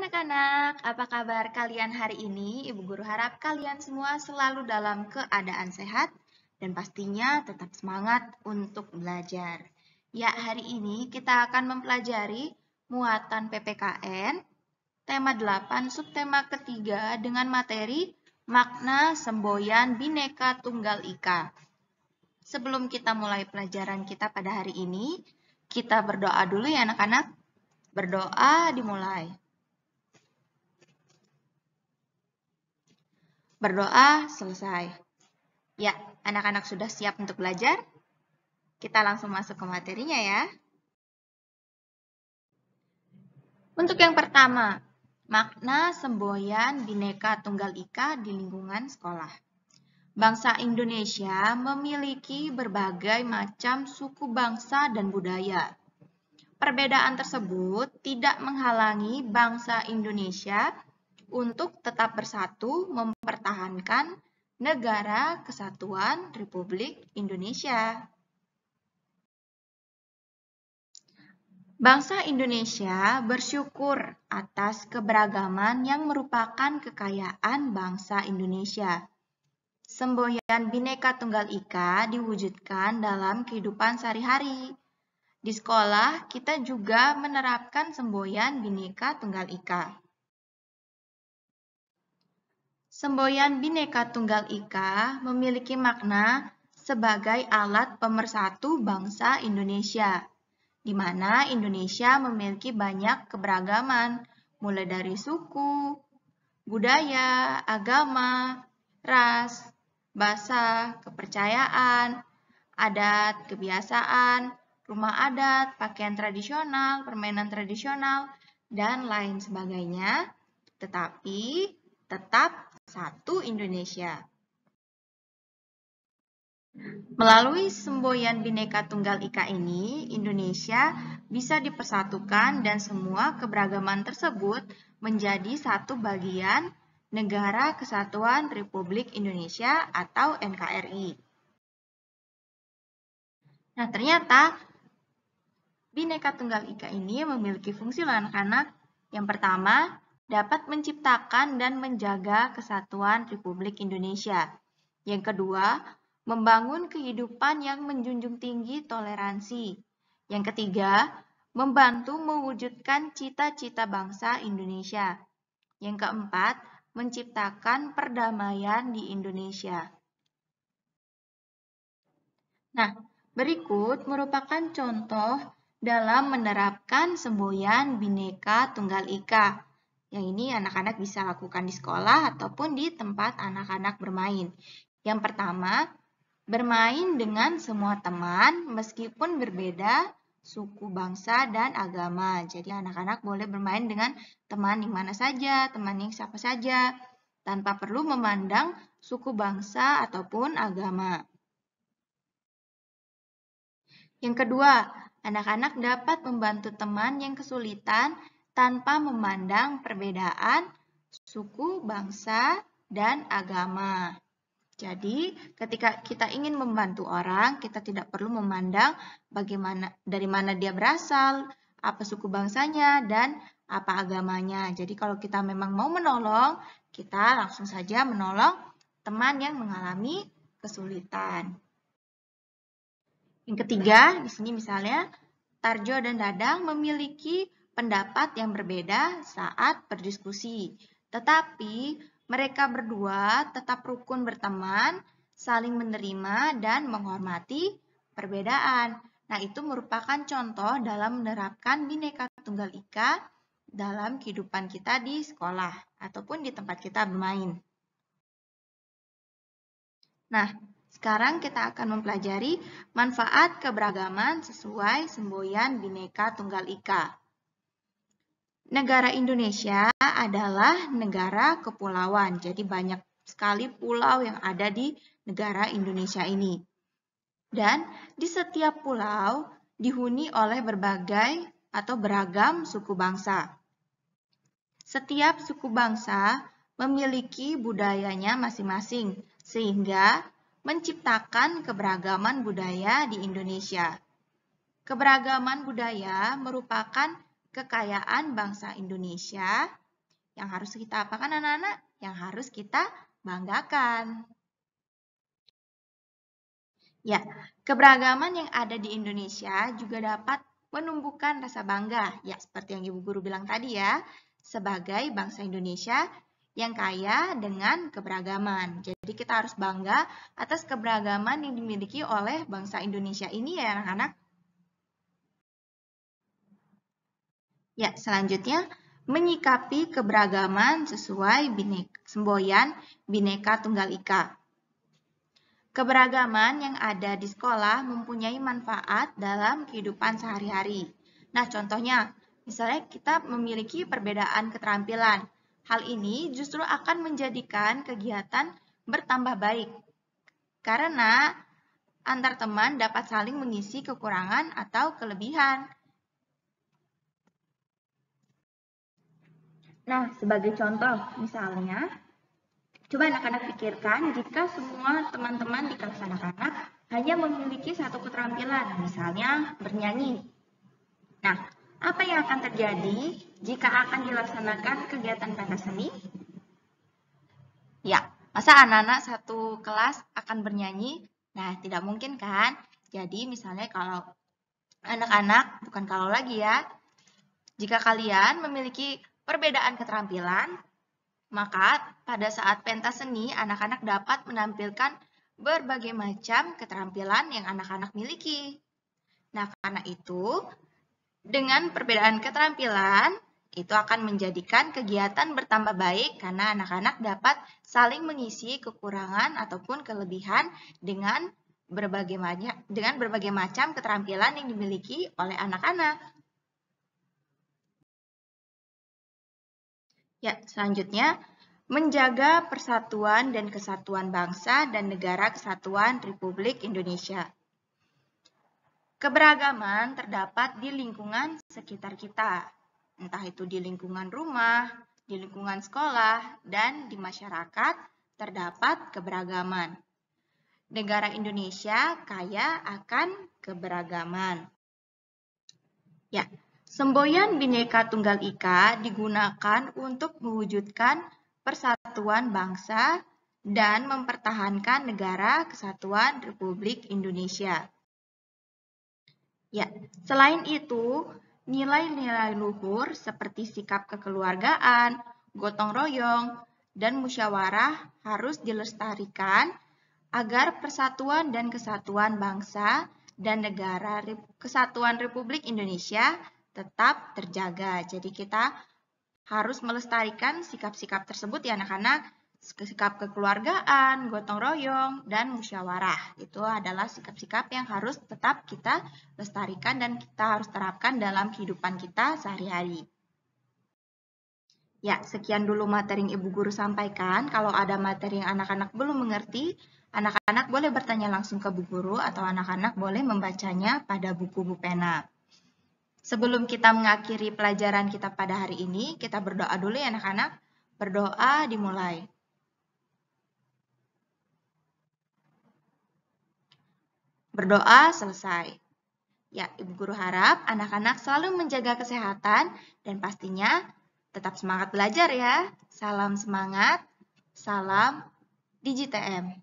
anak-anak, apa kabar kalian hari ini? Ibu Guru harap kalian semua selalu dalam keadaan sehat dan pastinya tetap semangat untuk belajar. Ya, hari ini kita akan mempelajari muatan PPKN, tema 8, subtema ketiga dengan materi makna semboyan Bhinneka Tunggal Ika. Sebelum kita mulai pelajaran kita pada hari ini, kita berdoa dulu ya anak-anak. Berdoa dimulai. Berdoa selesai. Ya, anak-anak sudah siap untuk belajar? Kita langsung masuk ke materinya ya. Untuk yang pertama, makna semboyan Bhinneka Tunggal Ika di lingkungan sekolah. Bangsa Indonesia memiliki berbagai macam suku bangsa dan budaya. Perbedaan tersebut tidak menghalangi bangsa Indonesia untuk tetap bersatu mempertahankan Negara Kesatuan Republik Indonesia. Bangsa Indonesia bersyukur atas keberagaman yang merupakan kekayaan bangsa Indonesia. Semboyan Bhinneka Tunggal Ika diwujudkan dalam kehidupan sehari-hari. Di sekolah, kita juga menerapkan semboyan Bhinneka Tunggal Ika. Semboyan Bhinneka Tunggal Ika memiliki makna sebagai alat pemersatu bangsa Indonesia, di mana Indonesia memiliki banyak keberagaman, mulai dari suku, budaya, agama, ras, bahasa, kepercayaan, adat, kebiasaan, rumah adat, pakaian tradisional, permainan tradisional, dan lain sebagainya, tetapi tetap satu Indonesia. Melalui semboyan Bhinneka Tunggal Ika ini, Indonesia bisa dipersatukan dan semua keberagaman tersebut menjadi satu bagian Negara Kesatuan Republik Indonesia atau NKRI. Nah, ternyata Bhinneka Tunggal Ika ini memiliki fungsi loh anak-anak. Yang pertama, dapat menciptakan dan menjaga kesatuan Republik Indonesia. Yang kedua, membangun kehidupan yang menjunjung tinggi toleransi. Yang ketiga, membantu mewujudkan cita-cita bangsa Indonesia. Yang keempat, menciptakan perdamaian di Indonesia. Nah, berikut merupakan contoh dalam menerapkan semboyan Bhinneka Tunggal Ika. Yang ini anak-anak bisa lakukan di sekolah ataupun di tempat anak-anak bermain. Yang pertama, bermain dengan semua teman meskipun berbeda suku, bangsa, dan agama. Jadi anak-anak boleh bermain dengan teman yang mana saja, teman yang siapa saja, tanpa perlu memandang suku, bangsa, ataupun agama. Yang kedua, anak-anak dapat membantu teman yang kesulitan tanpa memandang perbedaan suku, bangsa, dan agama. Jadi, ketika kita ingin membantu orang, kita tidak perlu memandang dari mana dia berasal, apa suku bangsanya, dan apa agamanya. Jadi, kalau kita memang mau menolong, kita langsung saja menolong teman yang mengalami kesulitan. Yang ketiga, di sini misalnya, Tarjo dan Dadang memiliki pendapat yang berbeda saat berdiskusi. Tetapi, mereka berdua tetap rukun berteman, saling menerima, dan menghormati perbedaan. Nah, itu merupakan contoh dalam menerapkan Bhinneka Tunggal Ika dalam kehidupan kita di sekolah ataupun di tempat kita bermain. Nah, sekarang kita akan mempelajari manfaat keberagaman sesuai semboyan Bhinneka Tunggal Ika. Negara Indonesia adalah negara kepulauan, jadi banyak sekali pulau yang ada di negara Indonesia ini. Dan di setiap pulau dihuni oleh berbagai atau beragam suku bangsa. Setiap suku bangsa memiliki budayanya masing-masing, sehingga menciptakan keberagaman budaya di Indonesia. Keberagaman budaya merupakan kekayaan bangsa Indonesia Yang harus kita apakan anak-anak? Yang harus kita banggakan. Ya, keberagaman yang ada di Indonesia juga dapat menumbuhkan rasa bangga, ya seperti yang Ibu Guru bilang tadi ya, sebagai bangsa Indonesia yang kaya dengan keberagaman. Jadi kita harus bangga atas keberagaman yang dimiliki oleh bangsa Indonesia ini ya anak-anak. Ya, selanjutnya menyikapi keberagaman sesuai semboyan Bhinneka Tunggal Ika. Keberagaman yang ada di sekolah mempunyai manfaat dalam kehidupan sehari-hari. Nah, contohnya, misalnya kita memiliki perbedaan keterampilan. Hal ini justru akan menjadikan kegiatan bertambah baik. Karena antar teman dapat saling mengisi kekurangan atau kelebihan. Nah, sebagai contoh, misalnya, coba anak-anak pikirkan jika semua teman-teman di kelas anak-anak hanya memiliki satu keterampilan, misalnya bernyanyi. Nah, apa yang akan terjadi jika akan dilaksanakan kegiatan pentas seni? Ya, masa anak-anak satu kelas akan bernyanyi? Nah, tidak mungkin kan? Jadi misalnya kalau anak-anak, bukan kalau lagi ya, jika kalian memiliki perbedaan keterampilan, maka pada saat pentas seni, anak-anak dapat menampilkan berbagai macam keterampilan yang anak-anak miliki. Nah, karena itu, dengan perbedaan keterampilan, itu akan menjadikan kegiatan bertambah baik karena anak-anak dapat saling mengisi kekurangan ataupun kelebihan dengan berbagai macam keterampilan yang dimiliki oleh anak-anak. Ya, selanjutnya, menjaga persatuan dan kesatuan bangsa dan negara kesatuan Republik Indonesia. Keberagaman terdapat di lingkungan sekitar kita, entah itu di lingkungan rumah, di lingkungan sekolah, dan di masyarakat terdapat keberagaman. Negara Indonesia kaya akan keberagaman. Ya, semboyan Bhinneka Tunggal Ika digunakan untuk mewujudkan persatuan bangsa dan mempertahankan negara kesatuan Republik Indonesia. Ya, selain itu, nilai-nilai luhur seperti sikap kekeluargaan, gotong royong, dan musyawarah harus dilestarikan agar persatuan dan kesatuan bangsa dan negara kesatuan Republik Indonesia tetap terjaga. Jadi kita harus melestarikan sikap-sikap tersebut ya anak-anak, sikap kekeluargaan, gotong royong, dan musyawarah. Itu adalah sikap-sikap yang harus tetap kita lestarikan dan kita harus terapkan dalam kehidupan kita sehari-hari. Ya, sekian dulu materi yang Ibu Guru sampaikan. Kalau ada materi yang anak-anak belum mengerti, anak-anak boleh bertanya langsung ke Bu Guru atau anak-anak boleh membacanya pada buku pena. Sebelum kita mengakhiri pelajaran kita pada hari ini, kita berdoa dulu ya anak-anak. Berdoa dimulai. Berdoa selesai. Ya, Ibu Guru harap anak-anak selalu menjaga kesehatan dan pastinya tetap semangat belajar ya. Salam semangat, salam DigiTM.